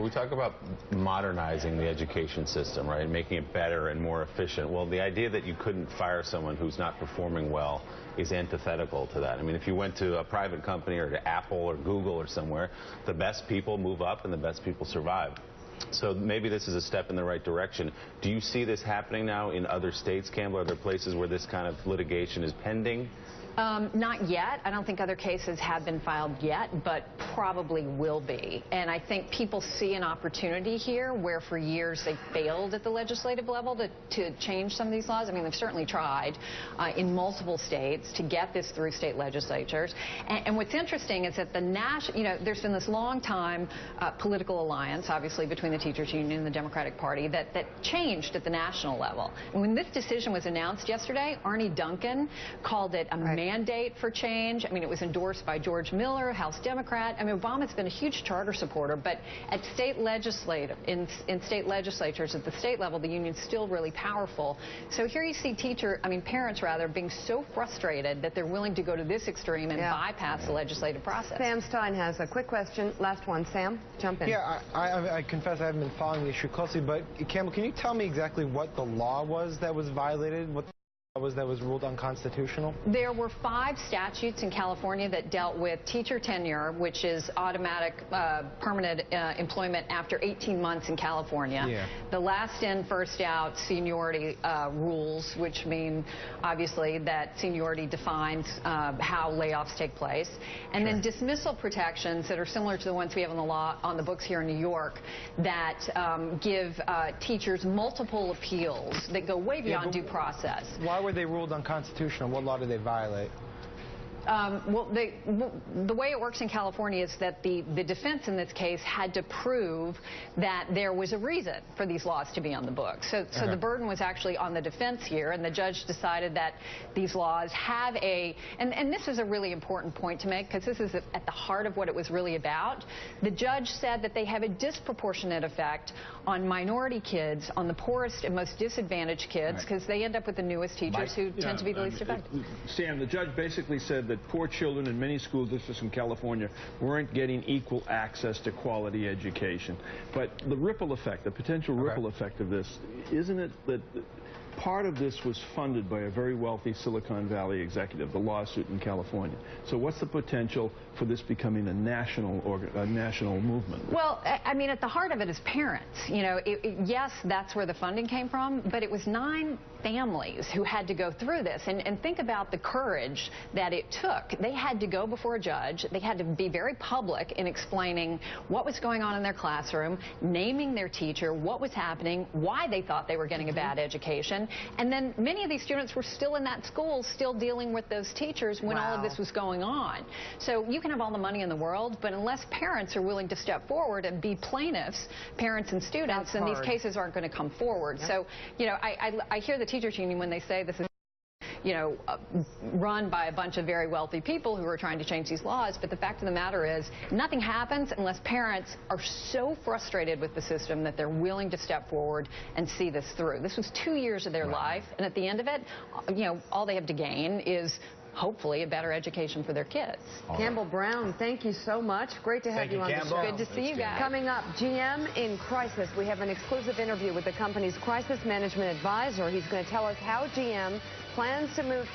We talk about modernizing the education system, right, making it better and more efficient. Well, the idea that you couldn't fire someone who's not performing well is antithetical to that. I mean, if you went to a private company or to Apple or Google or somewhere, the best people move up and the best people survive. So maybe this is a step in the right direction. Do you see this happening now in other states, Campbell? Are there places where this kind of litigation is pending? Not yet. I don't think other cases have been filed yet, but probably will be. And I think people see an opportunity here where for years they failed at the legislative level to change some of these laws. I mean, they've certainly tried in multiple states to get this through state legislatures. And what's interesting is that there's been this long time political alliance, obviously, between the teachers union and the Democratic Party that changed at the national level. And when this decision was announced yesterday, Arne Duncan called it a mandate for change. I mean, it was endorsed by George Miller, House Democrat. I mean, Obama's been a huge charter supporter, but at state in state legislatures at the state level, the union's still really powerful. So here you see parents rather, being so frustrated that they're willing to go to this extreme and bypass the legislative process. Sam Stein has a quick question. Last one. Sam, jump in. Yeah, I confess I haven't been following the issue closely, but Campbell, can you tell me exactly what the law was that was violated? What that was ruled unconstitutional? There were 5 statutes in California that dealt with teacher tenure, which is automatic permanent employment after 18 months in California. Yeah. The last in, first out seniority rules, which mean obviously that seniority defines how layoffs take place. And then dismissal protections that are similar to the ones we have on the books here in New York that give teachers multiple appeals that go way beyond due process. Why were they ruled unconstitutional? What law did they violate? Well, the way it works in California is that the defense in this case had to prove that there was a reason for these laws to be on the books. So the burden was actually on the defense here, and the judge decided that these laws have and this is a really important point to make because this is at the heart of what it was really about. The judge said that they have a disproportionate effect on minority kids, on the poorest and most disadvantaged kids, because they end up with the newest teachers who tend to be the least effective. Sam, the judge basically said that poor children in many school districts in California weren't getting equal access to quality education. But the ripple effect, the potential ripple effect of this, isn't it that part of this was funded by a very wealthy Silicon Valley executive, the lawsuit in California? So what's the potential for this becoming a national movement? Well, I mean, at the heart of it is parents. You know, yes, that's where the funding came from, but it was 9 families who had to go through this. And think about the courage that it took. They had to go before a judge. They had to be very public in explaining what was going on in their classroom, naming their teacher, what was happening, why they thought they were getting a bad education. And then many of these students were still in that school, still dealing with those teachers when all of this was going on. So you can have all the money in the world, but unless parents are willing to step forward and be plaintiffs, parents and students, then these cases aren't going to come forward. So, you know, I hear the teachers union when they say this is, you know, run by a bunch of very wealthy people who are trying to change these laws. But the fact of the matter is nothing happens unless parents are so frustrated with the system that they're willing to step forward and see this through. This was 2 years of their life, and at the end of it, you know, all they have to gain is hopefully a better education for their kids. Campbell Brown, thank you so much. Great to have you on the show. Good to see you guys. Coming up, GM in crisis. We have an exclusive interview with the company's crisis management advisor. He's going to tell us how GM plans to move